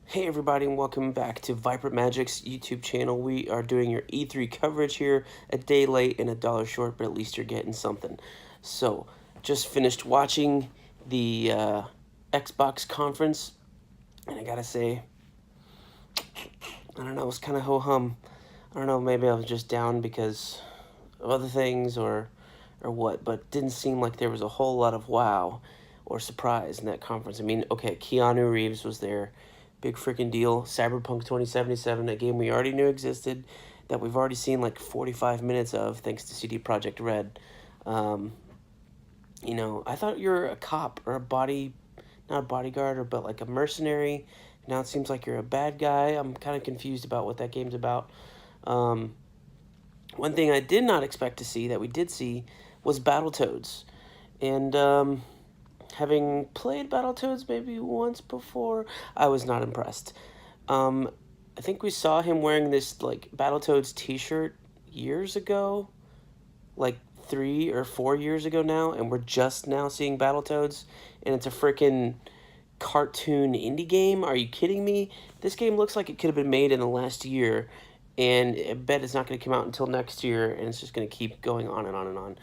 Hey everybody, and welcome back to Viper Magic's YouTube channel. We are doing your E3 coverage here, a day late and a dollar short, but at least you're getting something. So, just finished watching the Xbox conference, and I gotta say, I don't know, it was kind of ho-hum. I don't know, maybe I was just down because of other things or what, but it didn't seem like there was a whole lot of wow or surprise in that conference. I mean, okay, Keanu Reeves was there. Big freaking deal. Cyberpunk 2077, a game we already knew existed, that we've already seen like 45 minutes of, thanks to CD Projekt Red. I thought you were a cop or not a bodyguard, but like a mercenary. Now it seems like you're a bad guy. I'm kind of confused about what that game's about. One thing I did not expect to see that we did see was Battletoads. And having played Battletoads maybe once before, I was not impressed. I think we saw him wearing this like Battletoads t-shirt years ago, like 3 or 4 years ago now, and we're just now seeing Battletoads, and it's a freaking cartoon indie game. Are you kidding me? This game looks like it could have been made in the last year, and I bet it's not going to come out until next year, and it's just going to keep going on and on and on.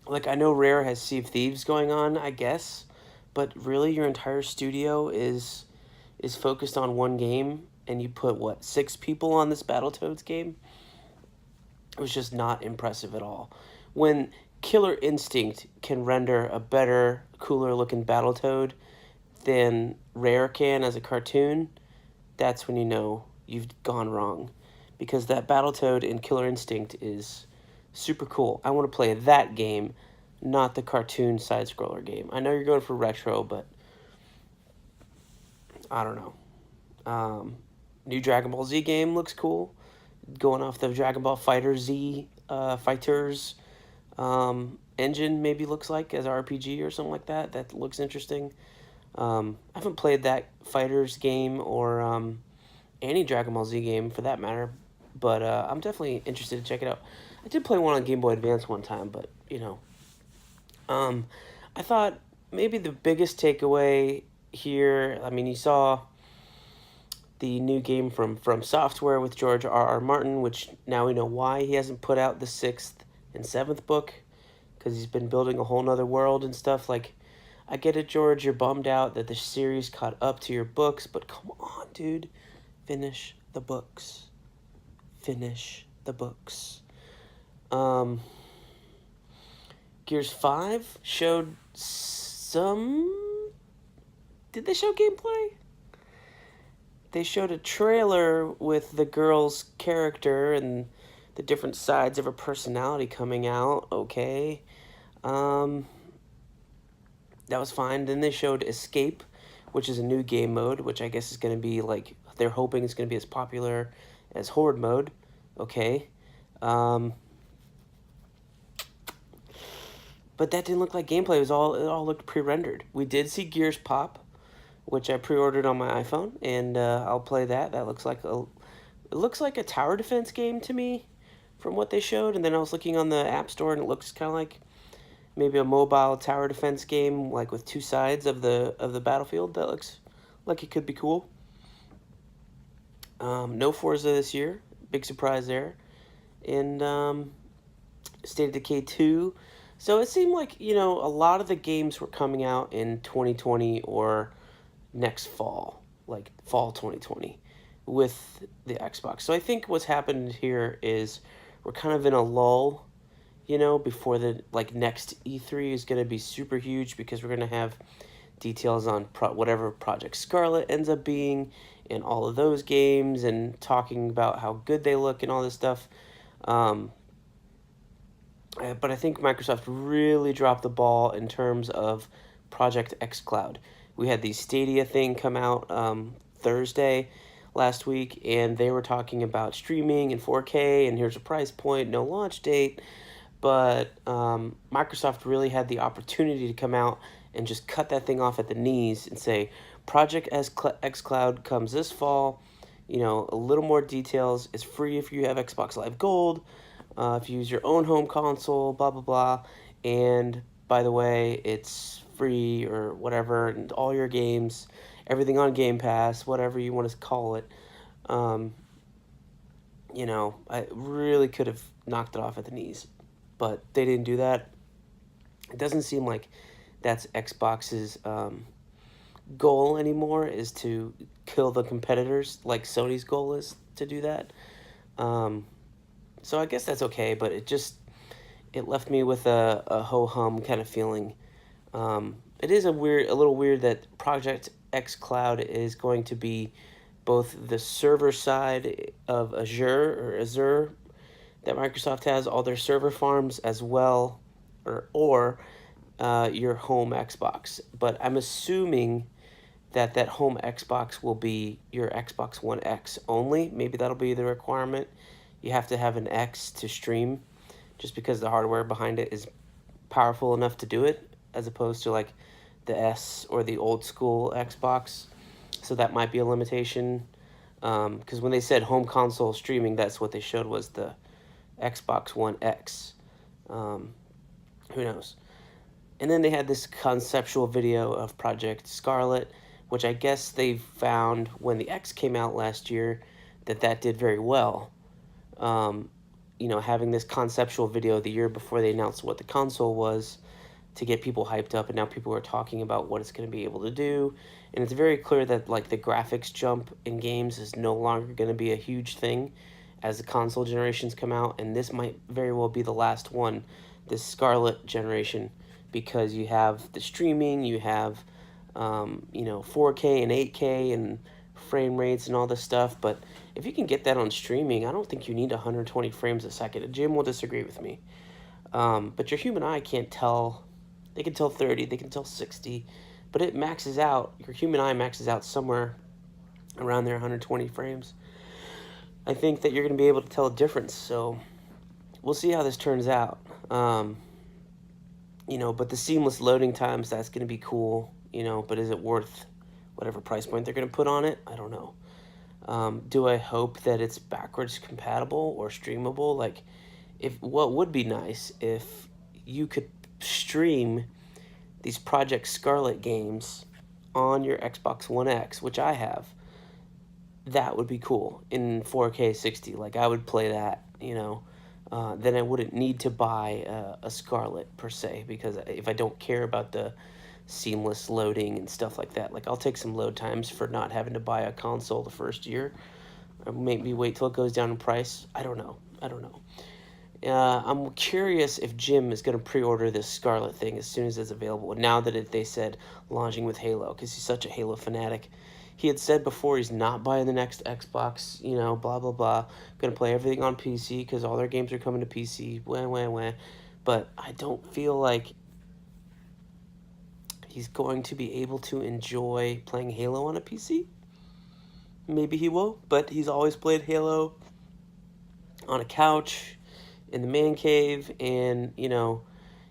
Like, I know Rare has Sea of Thieves going on, I guess, but really your entire studio is focused on one game, and you put, what, 6 people on this Battletoads game? It was just not impressive at all. When Killer Instinct can render a better, cooler-looking Battletoad than Rare can as a cartoon, that's when you know you've gone wrong. Because that Battletoad in Killer Instinct is super cool. I want to play that game, not the cartoon side-scroller game. I know you're going for retro, but I don't know. New Dragon Ball Z game looks cool. Going off the Dragon Ball Fighter Z Fighters engine maybe looks like as RPG or something like that. That looks interesting. I haven't played that Fighters game or any Dragon Ball Z game for that matter, but I'm definitely interested to check it out. I did play one on Game Boy Advance one time, but, I thought maybe the biggest takeaway here, I mean, you saw the new game from Software with George R.R. Martin, which now we know why he hasn't put out the 6th and 7th book, because he's been building a whole nother world and stuff. Like, I get it, George, you're bummed out that the series caught up to your books, but come on, dude, finish the books. Finish the books. Gears 5 showed some... Did they show gameplay? They showed a trailer with the girl's character and the different sides of her personality coming out. Okay. That was fine. Then they showed Escape, which is a new game mode, which I guess is going to be like... They're hoping it's going to be as popular as Horde mode. Okay. But that didn't look like gameplay. It all looked pre-rendered. We did see Gears Pop, which I pre-ordered on my iPhone, and I'll play that. That looks like a tower defense game to me, from what they showed. And then I was looking on the App Store, and it looks kind of like maybe a mobile tower defense game, like with 2 sides of the battlefield. That looks like it could be cool. No Forza this year, big surprise there, and State of Decay 2. So it seemed like, a lot of the games were coming out in 2020 or next fall, like fall 2020, with the Xbox. So I think what's happened here is we're kind of in a lull, before the next E3 is going to be super huge, because we're going to have details on whatever Project Scarlet ends up being in all of those games, and talking about how good they look and all this stuff. But I think Microsoft really dropped the ball in terms of Project xCloud. We had the Stadia thing come out Thursday last week, and they were talking about streaming in 4K, and here's a price point, no launch date. But Microsoft really had the opportunity to come out and just cut that thing off at the knees and say, Project xCloud comes this fall, a little more details. It's free if you have Xbox Live Gold. If you use your own home console, blah, blah, blah. And by the way, it's free or whatever, and all your games, everything on Game Pass, whatever you want to call it. Um, I really could have knocked it off at the knees, but they didn't do that. It doesn't seem like that's Xbox's goal anymore, is to kill the competitors like Sony's goal is to do that. Um, so I guess that's okay, but it left me with a ho hum kind of feeling. It is a little weird that Project X Cloud is going to be both the server side of Azure that Microsoft has, all their server farms, as well, or your home Xbox. But I'm assuming that home Xbox will be your Xbox One X only. Maybe that'll be the requirement. You have to have an X to stream, just because the hardware behind it is powerful enough to do it, as opposed to like the S or the old school Xbox. So that might be a limitation. Because when they said home console streaming, that's what they showed was the Xbox One X. Who knows? And then they had this conceptual video of Project Scarlet, which I guess they found when the X came out last year that did very well. Having this conceptual video the year before they announced what the console was, to get people hyped up, and now people are talking about what it's going to be able to do. And it's very clear that like the graphics jump in games is no longer going to be a huge thing as the console generations come out, and this might very well be the last one, this Scarlet generation, because you have the streaming, you have 4K and 8K and frame rates and all this stuff. But if you can get that on streaming, I don't think you need 120 frames a second. Jim will disagree with me. But your human eye can't tell. They can tell 30, they can tell 60, but it maxes out. Your human eye maxes out somewhere around there, 120 frames. I think that you're going to be able to tell a difference. So we'll see how this turns out. But the seamless loading times, that's going to be cool. But is it worth whatever price point they're going to put on it? I don't know. Do I hope that it's backwards compatible or streamable? Like, what would be nice if you could stream these Project Scarlet games on your Xbox One X, which I have. That would be cool in 4K 60. Like, I would play that, then I wouldn't need to buy a Scarlet per se, because if I don't care about the seamless loading and stuff like that, like, I'll take some load times for not having to buy a console the first year, or maybe wait till it goes down in price. I don't know. I'm curious if Jim is going to pre-order this Scarlet thing as soon as it's available, now that they said launching with Halo, because he's such a Halo fanatic. He had said before he's not buying the next Xbox, blah, blah, blah. Going to play everything on PC because all their games are coming to PC, wah. But I don't feel like he's going to be able to enjoy playing Halo on a PC. Maybe he will, but he's always played Halo on a couch in the man cave, and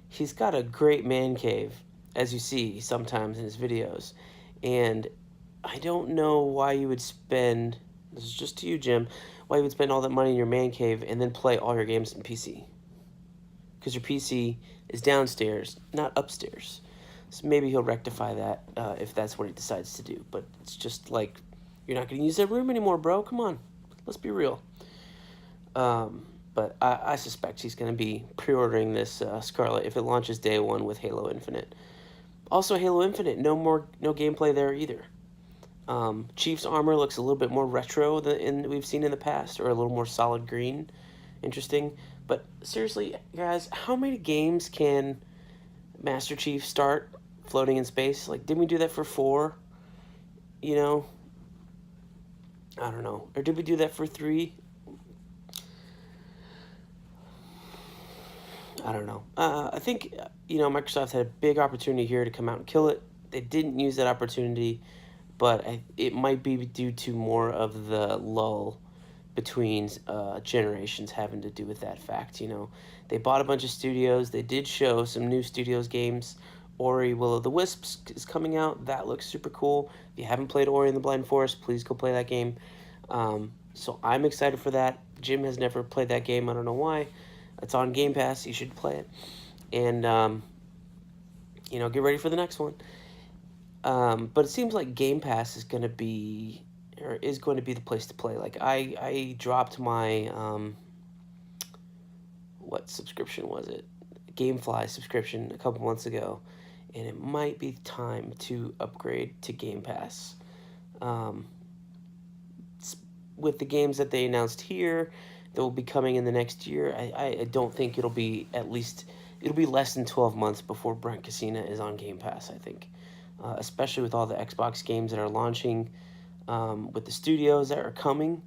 he's got a great man cave, as you see sometimes in his videos. And I don't know why you would spend, this is just to you, Jim, why you would spend all that money in your man cave and then play all your games in PC. Because your PC is downstairs, not upstairs. So maybe he'll rectify that if that's what he decides to do. But it's just like, you're not going to use that room anymore, bro. Come on. Let's be real. But I suspect he's going to be pre-ordering this Scarlet if it launches day one with Halo Infinite. Also, Halo Infinite, no gameplay there either. Chief's armor looks a little bit more retro than we've seen in the past, or a little more solid green. Interesting. But seriously, guys, how many games can Master Chief start floating in space? Like, didn't we do that for 4? I don't know. Or did we do that for 3? I don't know. I think, Microsoft had a big opportunity here to come out and kill it. They didn't use that opportunity, but it might be due to more of the lull between generations having to do with that fact. They bought a bunch of studios. They did show some new studios games. Ori Will of the Wisps is coming out. That looks super cool. If you haven't played Ori and the Blind Forest, please go play that game. So I'm excited for that. Jim has never played that game. I don't know why. It's on Game Pass. You should play it. And get ready for the next one. But it seems like Game Pass is going to be, or is going to be the place to play. Like I dropped my what subscription was it? GameFly subscription a couple months ago, and it might be time to upgrade to Game Pass. Um, with the games that they announced here that will be coming in the next year, I don't think it'll be less than 12 months before Brent Casino is on Game Pass, I think. Especially with all the Xbox games that are launching, with the studios that are coming,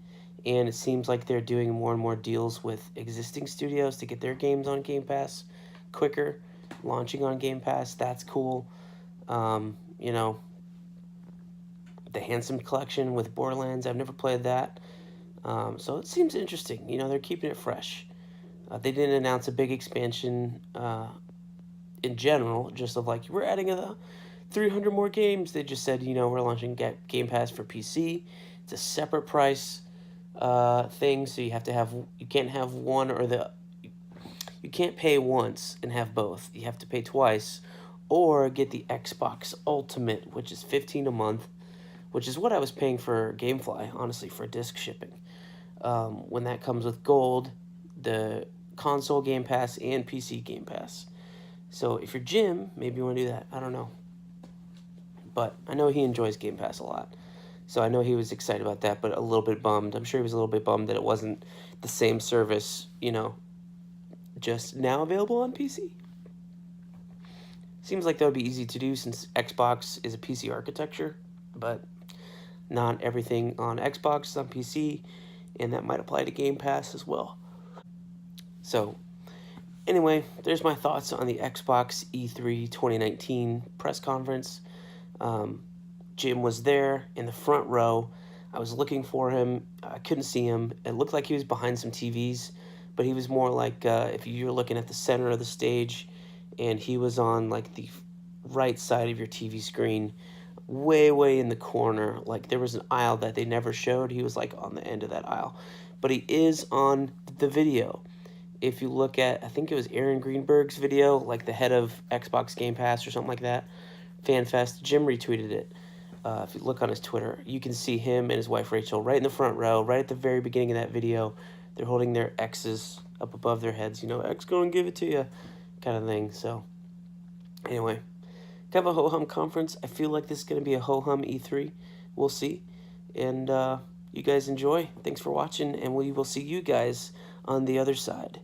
and it seems like they're doing more and more deals with existing studios to get their games on Game Pass quicker, launching on Game Pass. That's cool. You know, the Handsome Collection with Borderlands, I've never played that. So it seems interesting. They're keeping it fresh. They didn't announce a big expansion in general, just of like, we're adding 300 more games. They just said, we're launching Game Pass for PC. It's a separate price thing, so you can't have one you can't pay once and have both. You have to pay twice, or get the Xbox Ultimate, which is $15 a month, which is what I was paying for GameFly, honestly, for disc shipping. When that comes with gold, the console Game Pass and PC Game Pass. So if you're Jim, maybe you want to do that. I don't know. But I know he enjoys Game Pass a lot. So I know he was excited about that, but a little bit bummed. I'm sure he was a little bit bummed that it wasn't the same service, just now available on PC. Seems like that would be easy to do since Xbox is a PC architecture, but not everything on Xbox is on PC, and that might apply to Game Pass as well. So, anyway, there's my thoughts on the Xbox E3 2019 press conference. Jim was there in the front row. I was looking for him. I couldn't see him. It looked like he was behind some TVs, but he was more like if you're looking at the center of the stage, and he was on like the right side of your TV screen, way in the corner. Like there was an aisle that they never showed. He was like on the end of that aisle, but he is on the video. If you look at, I think it was Aaron Greenberg's video, like the head of Xbox Game Pass or something like that, FanFest, Jim retweeted it. If you look on his Twitter, you can see him and his wife Rachel right in the front row, right at the very beginning of that video. They're holding their X's up above their heads, X going to give it to you kind of thing. So, anyway, kind of a ho-hum conference. I feel like this is going to be a ho-hum E3. We'll see. And you guys enjoy. Thanks for watching, and we will see you guys on the other side.